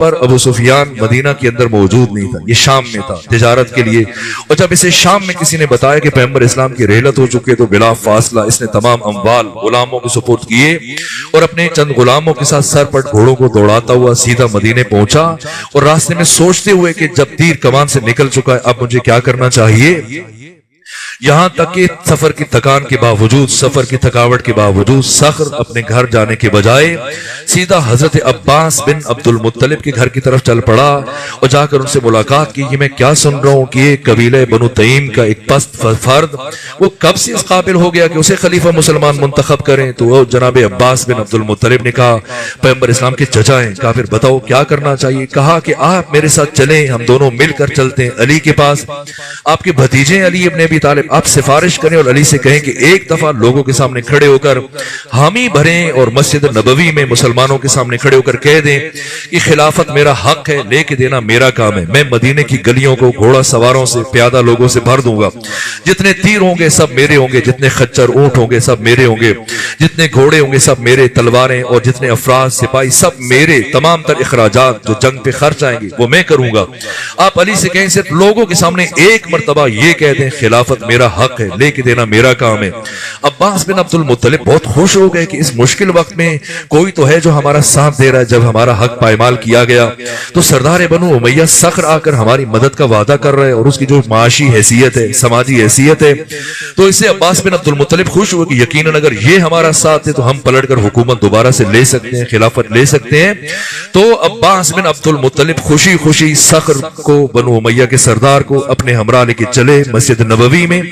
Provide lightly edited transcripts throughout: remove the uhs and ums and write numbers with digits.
پر ابو سفیان مدینہ کے اندر موجود نہیں تھا، یہ شام میں تھا تجارت کے لیے، اور جب اسے شام میں کسی نے بتایا کہ پیغمبر اسلام کی رحلت ہو چکے تو بلا فاصلہ اس نے تمام اموال غلاموں کو سپرد کیے اور اپنے چند غلاموں کے ساتھ سر پر گھوڑوں کو دوڑاتا ہوا سیدھا مدینے پہنچا، اور راستے میں سوچتے ہوئے کہ جب تیر کمان سے نکل چکا ہے اب مجھے کیا کرنا چاہیے، یہاں تک کہ سفر کی تھکان کے باوجود، سفر کی تھکاوٹ کے باوجود صخر اپنے گھر جانے کے بجائے سیدھا حضرت عباس بن عبد المطلب کے گھر کی طرف چل پڑا اور جا کر ان سے ملاقات کی۔ یہ میں کیا سن رہا ہوں کہ یہ قبیلہ بنو تیم کا ایک پست فرد وہ کب سے اس قابل ہو گیا کہ اسے خلیفہ مسلمان منتخب کریں؟ تو وہ جناب عباس بن عبد المطلب نے کہا پیغمبر اسلام کے چچا ہیں، کہا پھر بتاؤ کیا کرنا چاہیے؟ کہا کہ آپ میرے ساتھ چلیں، ہم دونوں مل کر چلتے ہیں علی کے پاس، آپ کے بھتیجے علی ابن ابی طالب، آپ سفارش کریں اور علی سے کہیں کہ ایک دفعہ لوگوں کے سامنے کھڑے ہو کر حامی بھریں اور مسجد نبوی میں مسلمانوں کے سامنے کھڑے ہو کر کہہ دیں کہ خلافت میرا حق ہے، لے کے دینا میرا کام ہے، میں مدینے کی گلیوں کو گھوڑا سواروں سے، پیادہ لوگوں سے بھر دوں گا، جتنے تیر ہوں گے سب میرے ہوں گے، جتنے خچر اونٹ ہوں گے سب میرے ہوں گے، جتنے گھوڑے ہوں گے سب میرے، تلواریں اور جتنے افراد سپاہی سب میرے، تمام تر اخراجات جو جنگ پہ خرچ آئیں گے وہ میں کروں گا۔ آپ علی سے کہیں صرف لوگوں کے سامنے ایک مرتبہ یہ کہہ دیں خلافت میرا حق ہے، لے کے دینا میرا کام ہے۔ عباس بن عبد المطلب بہت خوش ہو گئے کہ اس مشکل وقت میں کوئی تو ہے جو ہمارا ساتھ دے رہا ہے، جب ہمارا حق پائمال کیا گیا تو سردار بنو امیہ صخر آ کر ہماری مدد کا وعدہ کر رہے ہیں، اور اس کی جو معاشی حیثیت ہے، سماجی حیثیت ہے، تو اس سے عباس بن عبد المطلب خوش ہوئے کہ یقیناً اگر یہ ہمارا ساتھ ہے تو ہم پلٹ کر حکومت دوبارہ سے لے سکتے ہیں، خلافت لے سکتے ہیں۔ تو عباس بن عبد المطلب خوشی خوشی صخر کو، بنو امیہ کے سردار کو اپنے ہمراہ لے کے چلے مسجد نبوی میں،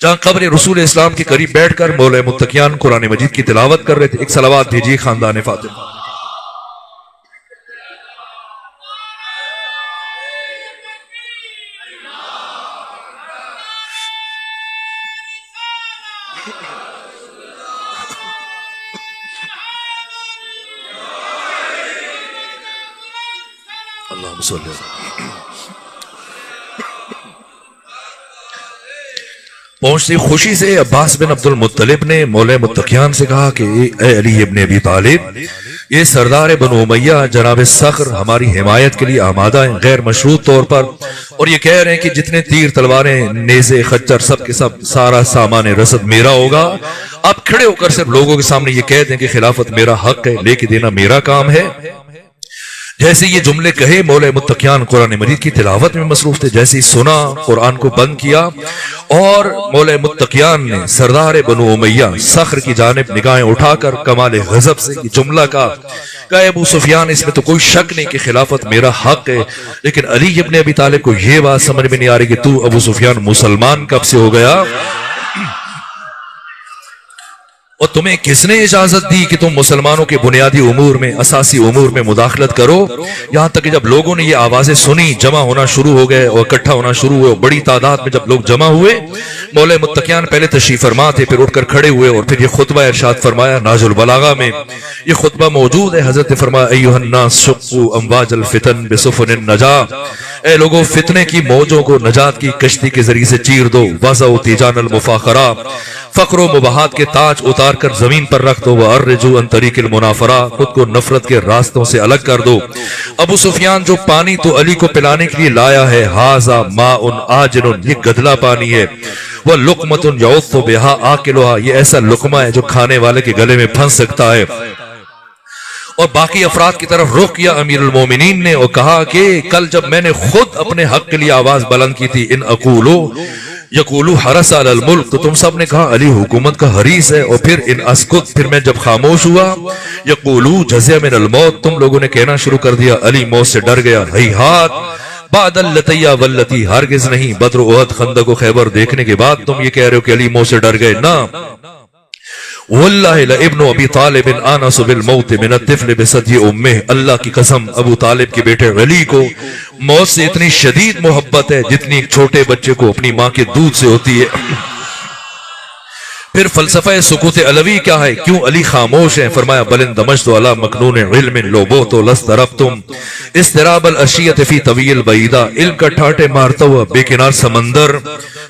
جہاں قبر رسول اسلام کے قریب بیٹھ کر مولا متقیان قرآن مجید کی تلاوت کر رہے تھے۔ ایک صلوات بھیجیے خاندان فاطمہ۔ اللہم صلی اللہ علیہ وسلم۔ پہنچتی خوشی سے عباس بن عبد المطلب نے مولا متقیان سے کہا کہ اے علی ابن ابی طالب، یہ سردار بنو امیہ جناب صخر ہماری حمایت کے لیے آمادہ ہیں غیر مشروط طور پر، اور یہ کہہ رہے ہیں کہ جتنے تیر تلواریں نیزے خچر سب کے سب سارا سامان رسد میرا ہوگا۔ آپ کھڑے ہو کر صرف لوگوں کے سامنے یہ کہہ دیں کہ خلافت میرا حق ہے، لے کے دینا میرا کام ہے۔ جیسے یہ جملے کہے مولا متقیان قرآن مجید کی تلاوت میں مصروف تھے، جیسے ہی سنا قرآن کو بند کیا اور مولا متقیان نے سردار بنو امیہ صخر کی جانب نگاہیں اٹھا کر کمال غضب سے یہ جملہ کہا کہ ابو سفیان اس میں تو کوئی شک نہیں کہ خلافت میرا حق ہے، لیکن علی ابن ابی طالب کو یہ بات سمجھ میں نہیں آ رہی کہ تو ابو سفیان مسلمان کب سے ہو گیا، اور تمہیں کس نے اجازت دی کہ تم مسلمانوں کے بنیادی امور میں، اساسی امور میں مداخلت کرو؟ یہاں تک کہ جب لوگوں نے یہ آوازیں سنی جمع ہونا شروع ہو گئے اور اکٹھا ہونا شروع ہوئے، بڑی تعداد میں جب لوگ جمع ہوئے، مولا متقیان پہلے تشریف فرما تھے، پھر اٹھ کر کھڑے ہوئے اور پھر یہ خطبہ ارشاد فرمایا۔ ناج البلاغہ میں یہ خطبہ موجود ہے، حضرت فرمایا ایھا الناس شقوا امواج الفتن بسفن النجاہ، اے لوگوں فتنے کی موجوں کو نجات کی کشتی کے ذریعے سے چیر دو، وضعوا تیجان المفاخرہ، فقر و مباحات کے تاج اتار کر زمین پر رکھ دو، وَأَرِّجُوا عَنْ طَرِيقِ الْمُنَافَرَةِ، خود کو نفرت کے راستوں سے الگ کر دو۔ ابو سفیان جو پانی تو علی کو پلانے کے لیے لایا ہے، ہَذَا مَاءٌ آجِنٌ، یہ گدلا پانی ہے، وَلُقْمَةٌ يَعُضُّ بِهَا آكِلُهَا، یہ ایسا لقمہ ہے جو کھانے والے کے گلے میں پھنس سکتا ہے۔ اور باقی افراد کی طرف رخ کیا امیر المومنین نے اور کہا کہ کل جب میں نے خود اپنے حق کے لیے آواز بلند کی تھی، ان اقولو یقولو حرس علی الملک، تو تم سب نے کہا علی حکومت کا حریص ہے، اور پھر ان اسکت، پھر میں جب خاموش ہوا، یقولو جزع من الموت، تم لوگوں نے کہنا شروع کر دیا علی موت سے ڈر گیا، ہیہات بعد اللتیہ واللتی، ہرگز نہیں بدر و احد خندق و خیبر دیکھنے کے بعد تم یہ کہہ رہے ہو کہ علی موت سے ڈر گئے، نہ واللہ لابن ابی طالب آنس بالموت من الطفل بثدی امہ، اللہ کی قسم ابو طالب کے بیٹے علی کو موت سے اتنی شدید محبت ہے جتنی ایک چھوٹے بچے کو اپنی ماں کے دودھ سے ہوتی ہے۔ پھر فلسفہ سکوت علوی کیا ہے، کیوں علی خاموش ہیں؟ فرمایا بل اندمجت علی مکنون علم لو بہت لستربتم اضطراب العشیۃ فی طویل بعیدہ، علم کا ٹھاٹے مارتا ہوا بے کنار سمندر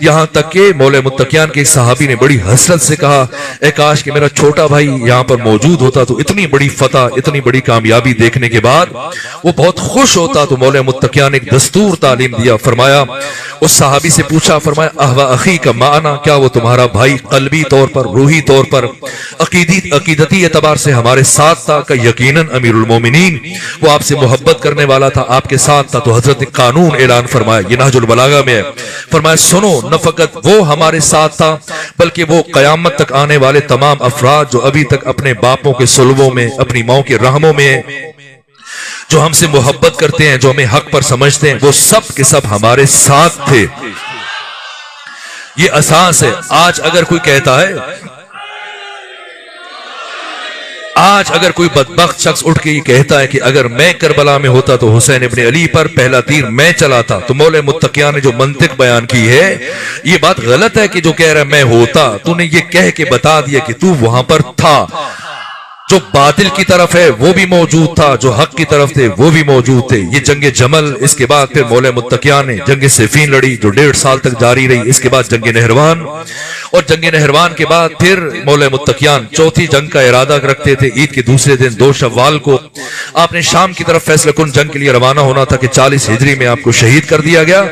یہاں تک کہ مولا متقیان کے ایک صحابی نے بڑی حسرت سے کہا اے کاش کہ میرا چھوٹا بھائی یہاں پر موجود ہوتا تو اتنی بڑی فتح، اتنی بڑی کامیابی دیکھنے کے بعد وہ بہت خوش ہوتا۔ تو مولا متقیان نے ایک دستور تعلیم دیا، فرمایا اس صحابی سے پوچھا، فرمایا احوا اخی کا معنی، کیا وہ تمہارا بھائی قلبی طور پر، روحی طور پر، عقیدتی اعتبار سے ہمارے ساتھ تھا؟ کہ یقیناً امیر المومنین وہ آپ سے محبت کرنے والا تھا، آپ کے ساتھ تھا۔ تو حضرت نے قانون اعلان فرمایا، یہ نہج البلاغہ میں ہے، فرمایا سنو، نہ فقط وہ ہمارے ساتھ تھا بلکہ وہ قیامت تک آنے والے تمام افراد جو ابھی تک اپنے باپوں کے صلبوں میں، اپنی ماؤں کے رحموں میں، جو ہم سے محبت کرتے ہیں، جو ہمیں حق پر سمجھتے ہیں، وہ سب کے سب ہمارے ساتھ تھے۔ یہ اساس ہے۔ آج اگر کوئی کہتا ہے، آج اگر کوئی بدبخت شخص اٹھ کے یہ کہتا ہے کہ اگر میں کربلا میں ہوتا تو حسین ابن علی پر پہلا تیر میں چلاتا، تو مولا متقیان نے جو منطق بیان کی ہے یہ بات غلط ہے کہ جو کہہ رہا ہے میں ہوتا، تو نے یہ کہہ کے بتا دیا کہ تو وہاں پر تھا۔ جو باطل کی طرف ہے وہ بھی موجود تھا، جو حق کی طرف تھے وہ بھی موجود تھے۔ یہ جنگ جمل، اس کے بعد پھر مولا متقیان نے جنگ صفین لڑی جو 1.5 سال تک جاری رہی، اس کے بعد جنگ نہروان، اور جنگ نہروان کے بعد پھر مولا متقیان چوتھی جنگ کا ارادہ رکھتے تھے۔ عید کے دوسرے دن 2 شوال کو آپ نے شام کی طرف فیصلہ کن جنگ کے لیے روانہ ہونا تھا کہ 40 ہجری میں آپ کو شہید کر دیا گیا۔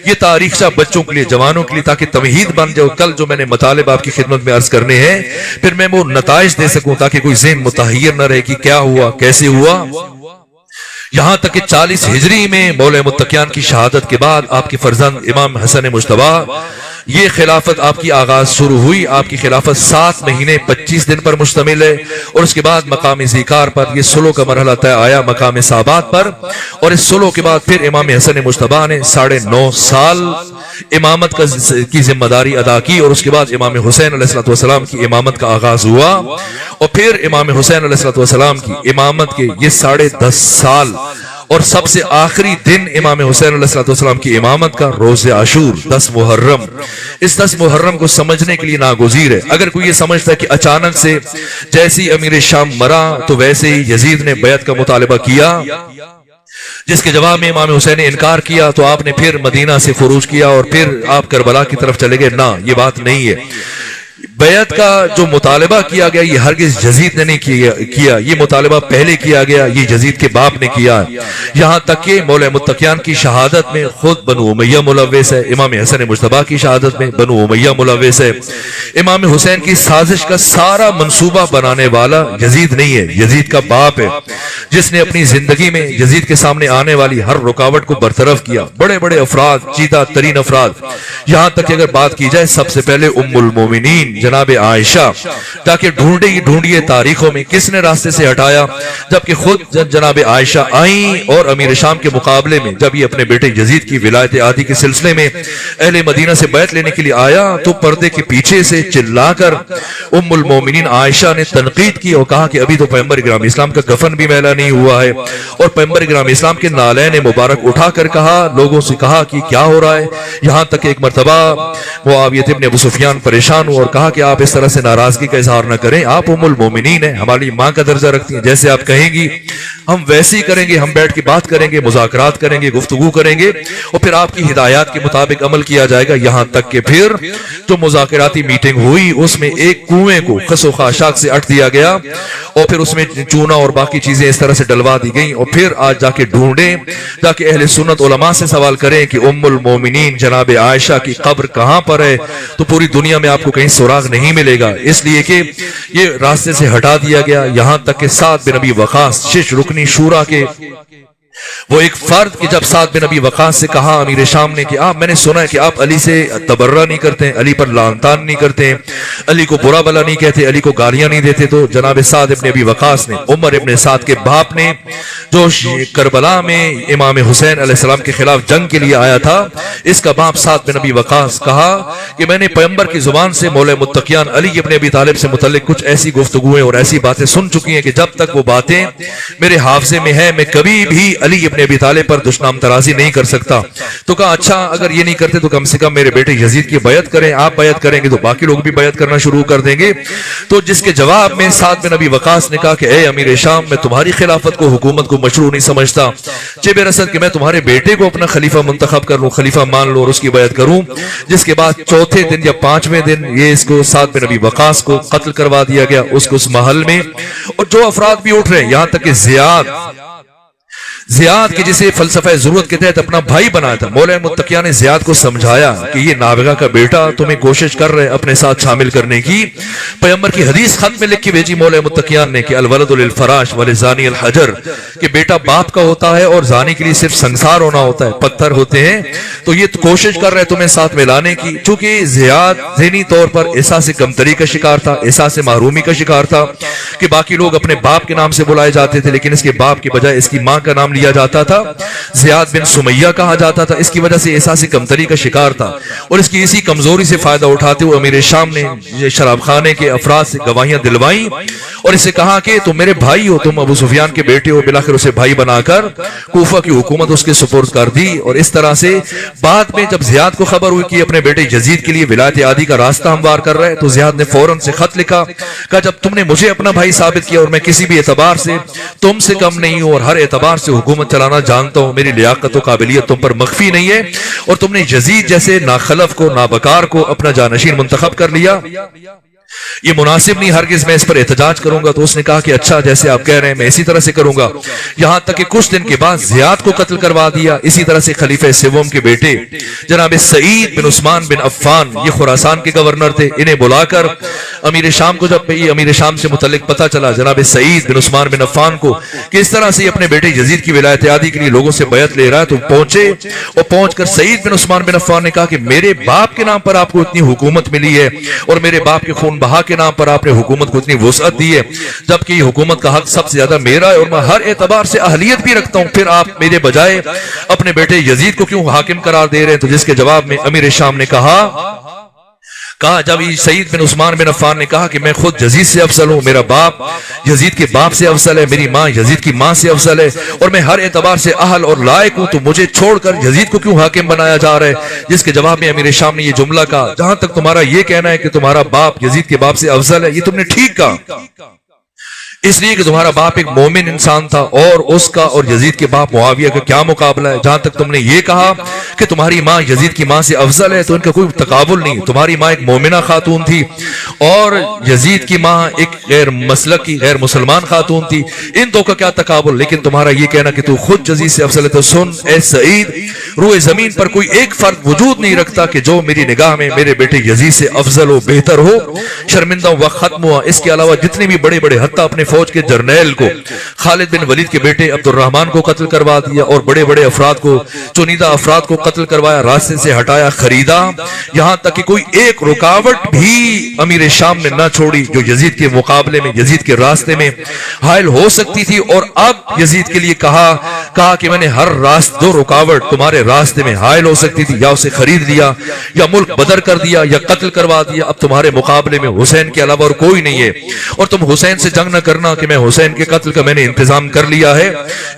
یہ تاریخ شاہ بچوں کے لیے، جوانوں کے لیے، تاکہ تمہید بن جائے۔ کل جو میں نے مطالب آپ کی خدمت میں عرض کرنے ہیں پھر میں وہ نتائج دے سکوں تاکہ کوئی ذہن متحیر نہ رہے کہ کیا ہوا، کیسے ہوا۔ یہاں تک کہ 40 ہجری میں مولا متقیان کی شہادت کے بعد آپ کے فرزند امام حسن مجتبی، یہ خلافت آپ کی آغاز شروع ہوئی۔ آپ کی خلافت 7 مہینے 25 دن پر مشتمل ہے، اور اس کے بعد مقام ذیکار پر یہ سلو کا مرحلہ طے آیا مقام صابات پر، اور اس سلو کے بعد پھر امام حسن مجتبی نے 9.5 سال امامت کی ذمہ داری ادا کی، اور اس کے بعد امام حسین علیہ السلام کی امامت کا آغاز ہوا، اور پھر امام حسین علیہ السلام کی امامت کے یہ 10.5 سال، اور سب سے آخری دن امام حسین علیہ السلام کی امامت کا روز عاشور 10 محرم۔ اس 10 محرم کو سمجھنے کے لیے ناگزیر ہے۔ اگر کوئی یہ سمجھتا ہے کہ اچانک سے جیسی امیر شام مرا تو ویسے ہی یزید نے بیعت کا مطالبہ کیا، جس کے جواب میں امام حسین نے انکار کیا، تو آپ نے پھر مدینہ سے خروج کیا اور پھر آپ کربلا کی طرف چلے گئے، نہ، یہ بات نہیں ہے۔ بیعت کا جو مطالبہ کیا گیا یہ ہرگز یزید نے نہیں کیا، یہ مطالبہ پہلے کیا گیا، یہ یزید کے باپ نے کیا۔ یہاں تک کہ مولا متقیان کی شہادت میں خود بنو امیہ ملوث ہے، امام حسن مجتبی کی شہادت میں بنو امیہ ملوث ہے۔ امام حسین کی سازش کا سارا منصوبہ بنانے والا یزید نہیں ہے، یزید کا باپ ہے، جس نے اپنی زندگی میں یزید کے سامنے آنے والی ہر رکاوٹ کو برطرف کیا۔ بڑے بڑے افراد، چیدہ ترین افراد، یہاں تک کہ اگر بات کی جائے سب سے پہلے ام المومنین جناب عائشہ، تاکہ ڈھونڈیے تاریخوں میں کس نے راستے سے ہٹایا، جبکہ خود جناب عائشہ آئیں، اور امیر شام کے مقابلے میں جب یہ اپنے بیٹے یزید کی ولایت عادی کے سلسلے میں اہل مدینہ سے بیعت لینے کے لیے آیا تو پردے کے پیچھے سے چلا کر ام المومنین عائشہ نے تنقید کی اور کہا کہ ابھی تو پیغمبر گرامی اسلام کا کفن بھی میلا نہیں ہوا ہے، اور پیغمبر گرامی اسلام کے نالین مبارک اٹھا کر کہا، لوگوں سے کہا کہ کیا ہو رہا ہے۔ یہاں تک ایک مرتبہ معاویہ ابن ابو سفیان پریشان ہوا اور کہا کہ آپ اس طرح سے ناراضگی کا اظہار نہ کریں، آپ ام المومنین ہیں، ہماری ماں کا درجہ رکھتی ہیں، جیسے آپ کہیں گی ہم ویسے ہی کریں گے، ہم بیٹھ کے بات کریں گے، مذاکرات کریں گے، گفتگو کریں گے، اور پھر آپ کی ہدایات کے مطابق عمل کیا جائے گا۔ یہاں تک کہ پھر جو مذاکراتی میٹنگ ہوئی اس میں ایک کنویں کو خس و خاشاک سے اٹ دیا گیا، اور پھر اس میں چونا اور باقی چیزیں اس طرح سے ڈلوا دی گئیں، اور پھر آج جا کے ڈھونڈیں، جا کے اہل سنت علماء سے سوال کریں کہ ام المومنین جناب عائشہ کی قبر کہاں پر ہے، تو پوری دنیا میں آپ کو کہیں سراغ نہیں ملے گا، اس لیے کہ یہ راستے سے ہٹا دیا گیا۔ یہاں تک کہ سعد بن ابی وقاص 6 رکنی شورا کے وہ ایک فرد کہ جب سعد بن ابی وقاص سے کہا امیر شام نے کہ میں نے سنا ہے کہ آپ علی سے تبرہ نہیں کرتے ہیں، علی پر لعن طعن نہیں کرتے ہیں، علی کو برا بلا نہیں کہتے، علی کو گالیاں نہیں دیتے، تو جناب سعد ابن ابی وقاص نے، عمر ابن سعد کے باپ نے، جو کربلا میں امام حسین علیہ السلام کے خلاف جنگ کے لیے آیا تھا، اس کا باپ سعد بن ابی وقاص کہا کہ میں نے پیغمبر کی زبان سے مولا متقیان علی ابن ابی طالب سے متعلق کچھ ایسی گفتگویں اور ایسی باتیں سن چکی ہیں کہ جب تک وہ باتیں میرے حافظے میں ہیں میں کبھی بھی علی ابن ابی طالب پر دشنام ترازی نہیں کر سکتا. تو کہا اچھا اگر یہ نہیں کرتے تو کم سے کم میرے بیٹے یزید کی بیعت کریں, آپ بیعت کریں گے تو باقی لوگ بھی بیعت کرنا شروع کر دیں گے. تو جس کے جواب میں سعد بن ابی وقاص نے کہا کہ اے امیر شام, میں تمہاری خلافت کو حکومت کو مشروع نہیں سمجھتا, چبر اسد کہ میں تمہارے بیٹے کو اپنا خلیفہ منتخب کر لوں, خلیفہ مان لو اور اس کی بیعت کروں. جس کے بعد چوتھے دن یا پانچویں دن یہ اس کو سعد بن ابی وقاص کو قتل کروا دیا گیا, اس کو اس محل میں. اور جو افراد بھی اٹھ رہے ہیں یہاں تک کہ زیاد کی جسے فلسفہ ضرورت کے تحت اپنا بھائی بنایا تھا, مولا متقیہ نے زیاد کو سمجھایا کہ یہ نابغہ کا بیٹا تمہیں کوشش کر رہے اپنے ساتھ شامل کرنے کی. پیغمبر کی حدیث خط میں لکھ کے بھیجی مولا متقیہ نے کہ الولد للفراش وللزانی الحجر, کہ بیٹا باپ کا ہوتا ہے اور زانی کے لیے صرف سنگسار ہونا ہوتا ہے, پتھر ہوتے ہیں. تو یہ کوشش کر رہے تمہیں ساتھ میں لانے کی. چونکہ زیاد ذہنی طور پر احساس کمتری کا شکار تھا, احساس محرومی کا شکار تھا کہ باقی لوگ اپنے باپ کے نام سے بلائے جاتے تھے, لیکن اس کے باپ کے بجائے اس کی ماں کا نام لیا جاتا تھا. زیاد بن سمیہ کہا جاتا تھا. اس کی وجہ سے احساس کمتری کا شکار تھا, اور اس کی اسی کمزوری سے فائدہ اٹھاتے ہوئے امیر شام نے شراب خانے کے افراد سے گواہیاں دلوائیں اور اسے کہا کہ تم میرے بھائی ہو, تم ابو سفیان کے بیٹے ہو. بالآخر اسے بھائی بنا کر کوفہ کی حکومت اس کے سپرد کر دی. اور اس طرح سے بعد میں جب زیاد کو خبر ہوئی کہ اپنے بیٹے یزید کے لیے ولایت عادی کا راستہ ہموار کر رہے, تو زیاد نے فوراً سے خط لکھا, کہا جب تم نے مجھے اپنا بھائی ثابت کیا اور میں کسی بھی اعتبار سے تم سے کم نہیں ہوں اور ہر اعتبار سے حکومت چلانا جانتا ہوں, میری لیاقت و قابلیت تم پر مخفی نہیں ہے, اور تم نے یزید جیسے ناخلف کو نابکار کو اپنا جانشین منتخب کر لیا, یہ مناسب نہیں, ہرگز میں اس پر احتجاج کروں گا. تو اس نے کہا کہ اچھا جیسے آپ کہہ رہے ہیں میں اسی طرح سے کروں گا. یہاں تک کہ کچھ دن کے بعد زیاد کو قتل کروا دیا. اسی طرح سے خلیفہ سوم کے بیٹے جناب سعید بن عثمان بن عفان, یہ خراسان کے گورنر تھے, انہیں بلا کر امیر شام کو جب امیر شام سے متعلق پتہ چلا جناب سعید بن عثمان بن عفان کو کہ اس طرح سے اپنے بیٹے یزید کی ولایت عادی کے لیے لوگوں سے بیعت لے رہا ہے, تو پہنچے اور پہنچ کر سعید بن عثمان بن عفان نے کہا کہ میرے باپ کے نام پر آپ کو اتنی حکومت ملی ہے اور میرے باپ کے خون بہا کے نام پر آپ نے حکومت کو اتنی وسعت دی ہے, جبکہ یہ حکومت کا حق سب سے زیادہ میرا ہے اور میں ہر اعتبار سے اہلیت بھی رکھتا ہوں, پھر آپ میرے بجائے اپنے بیٹے یزید کو کیوں حاکم قرار دے رہے ہیں. تو جس کے جواب میں امیر شام نے کہا جب سعید بن عثمان بن عفان نے کہا کہ میں خود یزید سے افضل ہوں, میرا باپ یزید کے باپ سے افضل ہے, میری ماں یزید کی ماں سے افضل ہے, اور میں ہر اعتبار سے اہل اور لائق ہوں, تو مجھے چھوڑ کر یزید کو کیوں حاکم بنایا جا رہا ہے. جس کے جواب میں امیر شام نے یہ جملہ کہا, جہاں تک تمہارا یہ کہنا ہے کہ تمہارا باپ یزید کے باپ سے افضل ہے, یہ تم نے ٹھیک کہا, اس لیے کہ تمہارا باپ ایک مومن انسان تھا اور اس کا اور یزید کے باپ معاویہ کا کیا مقابلہ ہے. جہاں تک تم نے یہ کہا کہ تمہاری ماں یزید کی ماں سے افضل ہے, تو ان کا کوئی تقابل نہیں. تمہاری ماں ایک مومنہ خاتون تھی اور یزید کی ماں ایک غیر مسلک کی غیر مسلمان خاتون تھی, ان دو کا کیا تقابل. لیکن تمہارا یہ کہنا کہ تو خود یزید سے افضل ہے, تو سن اے سعید, روئے زمین پر کوئی ایک فرد وجود نہیں رکھتا کہ جو میری نگاہ میں میرے بیٹے یزید سے افضل ہو, بہتر ہو. شرمندہ وقت ختم ہوا. اس کے علاوہ جتنے بھی بڑے بڑے حتیٰ اپنے فوج کے جرنیل کو, خالد بن ولید کے بیٹے عبد الرحمن کو قتل کروا دیا, اور بڑے بڑے افراد کو, چنیدہ افراد کو قتل کروایا, راستے سے ہٹایا, خریدا. یہاں تک کہ کوئی ایک رکاوٹ بھی امیر شام نے نہ چھوڑی جو یزید کے مقابلے میں یزید کے راستے میں حائل ہو سکتی تھی. اور اب یزید کے لیے کہا کہ میں نے ہر دو رکاوٹ تمہارے راستے میں حائل ہو سکتی تھی, یا اسے خرید لیا, یا ملک بدر کر دیا, یا قتل کروا دیا. اب تمہارے مقابلے میں حسین کے علاوہ اور کوئی نہیں ہے, اور تم حسین سے جنگ نہ کرنا کہ میں حسین کے قتل کا میں نے انتظام کر لیا ہے,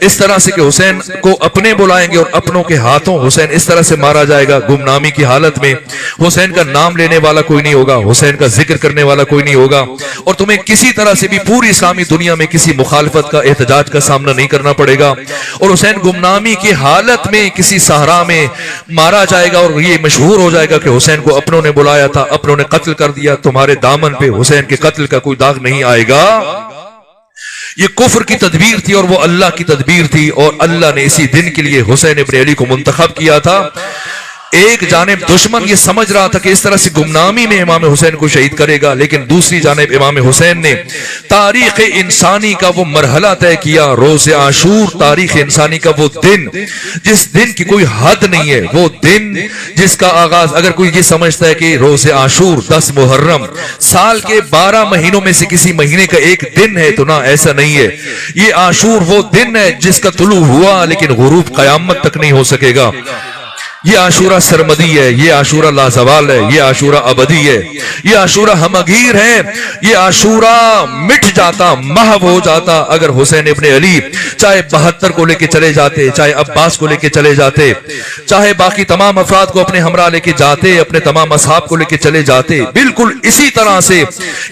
اس طرح سے کہ حسین کو اپنے بلائیں گے اور اپنوں کے ہاتھوں حسین اس طرح سے مارا جائے گا گمنامی کی حالت میں. حسین کا نام لینے والا کوئی نہیں ہوگا, حسین کا ذکر کرنے والا کوئی نہیں ہوگا, اور تمہیں کسی طرح سے بھی پوری اسلامی دنیا میں کسی مخالفت کا احتجاج کا سامنا نہیں کرنا پڑے گا. اور حسین گمنامی کی حالت میں کسی صحرا میں مارا جائے گا, اور یہ مشہور ہو جائے گا کہ حسین کو اپنوں نے بلایا تھا, اپنوں نے قتل کر دیا. تمہارے دامن پہ حسین کے قتل کا کوئی داغ نہیں آئے گا. یہ کفر کی تدبیر تھی اور وہ اللہ کی تدبیر تھی, اور اللہ نے اسی دن کے لیے حسین ابن علی کو منتخب کیا تھا. ایک جانب دشمن یہ سمجھ رہا تھا کہ اس طرح سے گمنامی میں امام حسین کو شہید کرے گا, لیکن دوسری جانب امام حسین نے تاریخ انسانی کا وہ مرحلہ طے کیا, روز عاشور, تاریخ انسانی کا وہ دن جس دن کی کوئی حد نہیں ہے, وہ دن جس کا آغاز, اگر کوئی یہ سمجھتا ہے کہ روز عاشور 10 محرم سال کے 12 مہینوں میں سے کسی مہینے کا ایک دن ہے, تو نہ, ایسا نہیں ہے. یہ عاشور وہ دن ہے جس کا طلوع ہوا لیکن غروب قیامت تک نہیں ہو سکے گا. یہ عاشورہ سرمدی ہے، یہ عاشورہ لازوال ہے، یہ عاشورہ ابدی ہے، یہ عاشورہ ہمگیر ہے، یہ عاشورہ مٹ جاتا، محو ہو جاتا اگر حسین ابن علی چاہے 72 کو لے کے چلے جاتے، چاہے عباس کو لے کے چلے جاتے، چاہے باقی تمام افراد کو اپنے ہمراہ لے کے جاتے، اپنے تمام اصحاب کو لے کے چلے جاتے، بالکل اسی طرح سے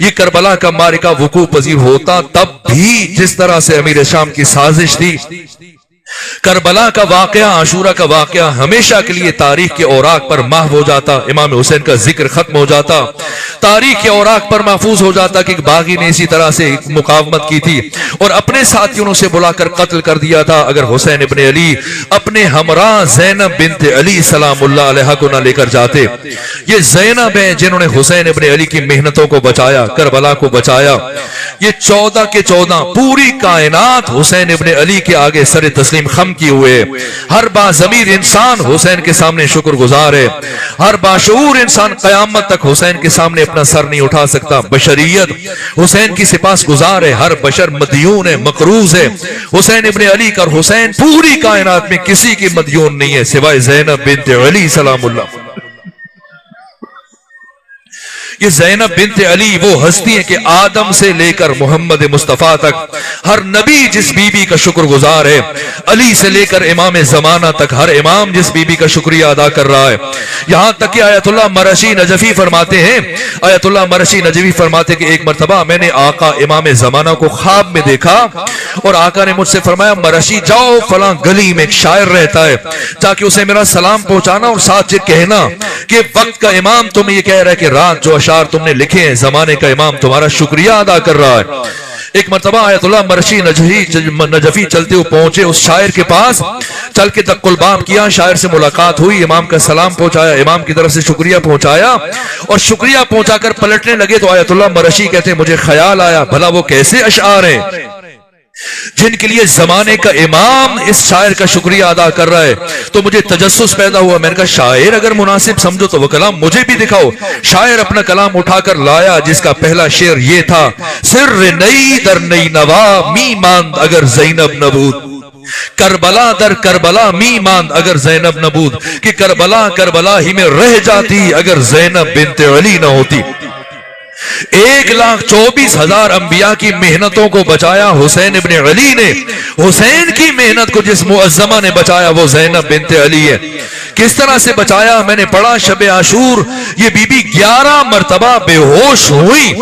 یہ کربلا کا معرکہ وقوع پذیر ہوتا، تب بھی جس طرح سے امیر شام کی سازش تھی، کربلا کا واقعہ، عاشورہ کا واقعہ ہمیشہ کے لیے تاریخ کے اوراق پر محو ہو جاتا، امام حسین کا ذکر ختم ہو جاتا، تاریخ کے اوراق پر محفوظ ہو جاتا کہ ایک باغی نے اسی طرح سے مقاومت کی تھی اور اپنے ساتھیوں سے بلا کر قتل کر دیا تھا اگر حسین ابن علی اپنے ہمراہ زینب بنت علی سلام اللہ علیہ کو نہ لے کر جاتے۔ یہ زینب ہیں جنہوں نے حسین ابن علی کی محنتوں کو بچایا، کربلا کو بچایا۔ یہ 14 کے 14 پوری کائنات حسین ابن علی کے آگے سر تسلیم خم کیے ہوئے، ہر باضمیر انسان حسین کے سامنے شکر گزار ہے، ہر باشعور انسان قیامت تک حسین کے سامنے اپنا سر نہیں اٹھا سکتا، بشریت حسین کی سپاس گزار ہے، ہر بشر مدیون ہے، مقروض ہے حسین ابن علی کا، اور حسین پوری کائنات میں کسی کی مدیون نہیں ہے سوائے زینب بنت علی سلام اللہ۔ یہ زینب بنت علی وہ ہستی ہیں کہ آدم سے لے کر محمد مصطفیٰ تک ہر نبی جس بی بی کا شکر گزار ہے، علی سے لے کر امام زمانہ تک ہر امام جس بی بی کا شکریہ ادا کر رہا ہے، یہاں تک کہ آیت اللہ مرشی نجفی فرماتے ہیں، آیت اللہ مرشی نجفی فرماتے کہ ایک مرتبہ میں نے آقا امام زمانہ کو خواب میں دیکھا اور آقا نے مجھ سے فرمایا مرشی جاؤ فلاں گلی میں ایک شاعر رہتا ہے، جا کے اسے میرا سلام پہنچانا اور ساتھ یہ کہنا کہ وقت کا امام تمہیں یہ کہہ رہا ہے کہ رات جو اشعار تم نے لکھے ہیں زمانے کا امام تمہارا شکریہ ادا کر رہا ہے۔ ایک مرتبہ آیت اللہ مرشی نجفی چلتے ہوئے پہنچے اس شاعر کے پاس، چل کے دق الباب کیا، شاعر سے ملاقات ہوئی، امام کا سلام پہنچایا، امام کی طرف سے شکریہ پہنچایا اور شکریہ پہنچا کر پلٹنے لگے تو آیت اللہ مرشی کہتے ہیں مجھے خیال آیا بھلا وہ کیسے اشعار ہیں جن کے لیے زمانے کا امام اس شاعر کا شکریہ ادا کر رہا ہے، تو مجھے تجسس پیدا ہوا، میں نے کہا شاعر اگر مناسب سمجھو تو وہ کلام مجھے بھی دکھاؤ۔ شاعر اپنا کلام اٹھا کر لایا جس کا پہلا شعر یہ تھا، سر نئی در نئی نوا می ماند اگر زینب نبود، کربلا در کربلا می ماند اگر زینب نبود، کہ کربلا کربلا ہی میں رہ جاتی اگر زینب بنت علی نہ ہوتی۔ 1,24,000 انبیاء کی محنتوں کو بچایا حسین ابن علی نے، حسین کی محنت کو جس معظمہ نے بچایا وہ زینب بنت علی ہے۔ کس طرح سے بچایا؟ میں نے پڑھا شب عاشور یہ بی بی 11 مرتبہ بے ہوش ہوئی،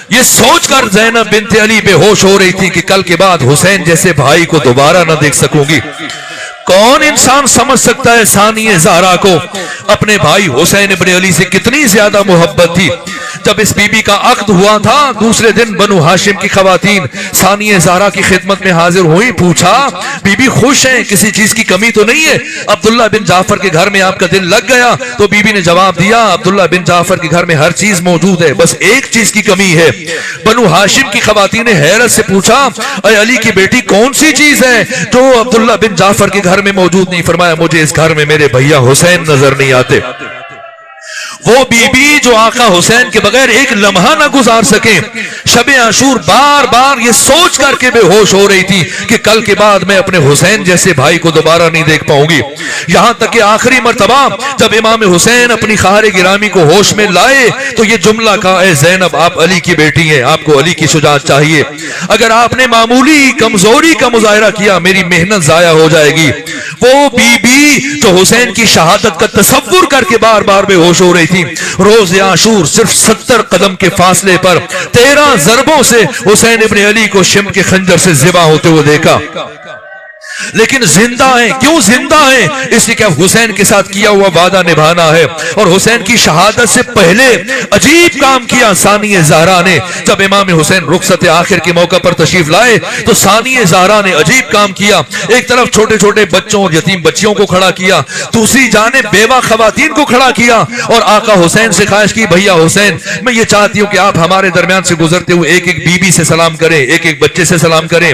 یہ سوچ کر زینب بنت علی بے ہوش ہو رہی تھی کہ کل کے بعد حسین جیسے بھائی کو دوبارہ نہ دیکھ سکوں گی۔ کون انسان سمجھ سکتا ہے ثانیہ زہرا کو اپنے بھائی حسین ابن علی سے کتنی زیادہ محبت تھی۔ جب اس بی بی کا عقد ہوا تھا دوسرے دن بنو ہاشم کی خواتین ثانیہ زہرا کی خدمت میں حاضر ہوئی، پوچھا بی بی خوش ہیں، کسی چیز کی کمی تو نہیں ہے؟ عبداللہ بن جعفر کے گھر میں آپ کا دل لگ گیا؟ تو بی بی نے جواب دیا عبداللہ بن جعفر کے گھر میں ہر چیز موجود ہے، بس ایک چیز کی کمی ہے۔ بنو ہاشم کی خواتین نے حیرت سے پوچھا اے علی کی بیٹی کون سی چیز ہے جو عبداللہ بن جعفر کے گھر میں موجود نہیں؟ فرمایا مجھے اس گھر میں میرے بھیا حسین نظر نہیں آتے۔ وہ بی بی جو آقا حسین کے بغیر ایک لمحہ نہ گزار سکیں، شب عاشور بار بار یہ سوچ کر کے بے ہوش ہو رہی تھی کہ کل کے بعد میں اپنے حسین جیسے بھائی کو دوبارہ نہیں دیکھ پاؤں گی۔ یہاں تک کہ آخری مرتبہ جب امام حسین اپنی خواہر گرامی کو ہوش میں لائے تو یہ جملہ کہا اے زینب آپ علی کی بیٹی ہیں، آپ کو علی کی شجاعت چاہیے، اگر آپ نے معمولی کمزوری کا مظاہرہ کیا میری محنت ضائع ہو جائے گی۔ وہ بی بی جو حسین کی شہادت کا تصور کر کے بار بار بے ہوش ہو رہی تھی، روز عاشور صرف 70 قدم کے فاصلے پر 13 ضربوں سے حسین ابن علی کو شم کے خنجر سے ذبح ہوتے ہوئے دیکھا، لیکن زندہ ہیں۔ کیوں زندہ ہیں؟ اس لیے کہ حسین کے ساتھ کیا ہوا وعدہ نبھانا ہے، اور حسین کی شہادت سے پہلے عجیب کام کیا ثانیہ زہرا نے۔ جب امام حسین رخصت آخر کے موقع پر تشریف لائے تو ثانیہ زہرا نے عجیب کام کیا، ایک طرف چھوٹے چھوٹے بچوں اور یتیم بچیوں کو کھڑا کیا، دوسری جانب بیوہ خواتین کو کھڑا کیا، اور آقا حسین سے خواہش کی بھیا حسین میں یہ چاہتی ہوں کہ آپ ہمارے درمیان سے گزرتے ہوئے ایک ایک بی بی سے سلام کریں، ایک ایک بچے سے سلام کریں۔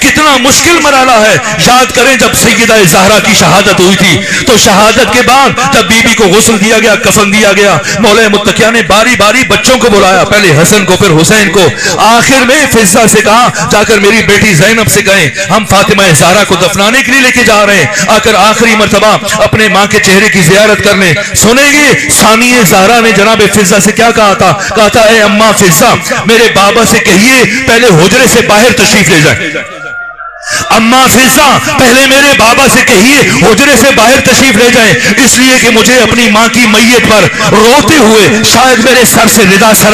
کتنا مشکل مرحلہ ہے۔ یاد کریں جب سیدہ زہرا کی شہادت ہوئی تھی تو شہادت کے بعد جب بی بی کو غسل دیا گیا، کفن دیا گیا، مولا متقیہ نے باری باری بچوں کو بلایا، پہلے حسن کو پھر حسین کو، آخر میں فضہ سے کہا جا کر میری بیٹی زینب سے کہیں ہم فاطمہ زہرا کو دفنانے کے لیے لے کے جا رہے ہیں، آ کر آخری مرتبہ اپنے ماں کے چہرے کی زیارت کرنے۔ سنیں گے ثانیہ زہرا نے جناب فضہ سے کیا کہا تھا؟ کہا تھا اے اماں فضہ میرے بابا سے کہیے پہلے حجرے سے باہر تشریف لے جائیں۔ اماں فضہ پہلے میرے بابا سے کہیے حجرے سے باہر تشریف لے جائیں، اس لیے کہ مجھے اپنی ماں کی میت پر روتے ہوئے شاید میرے سر سے ردا سر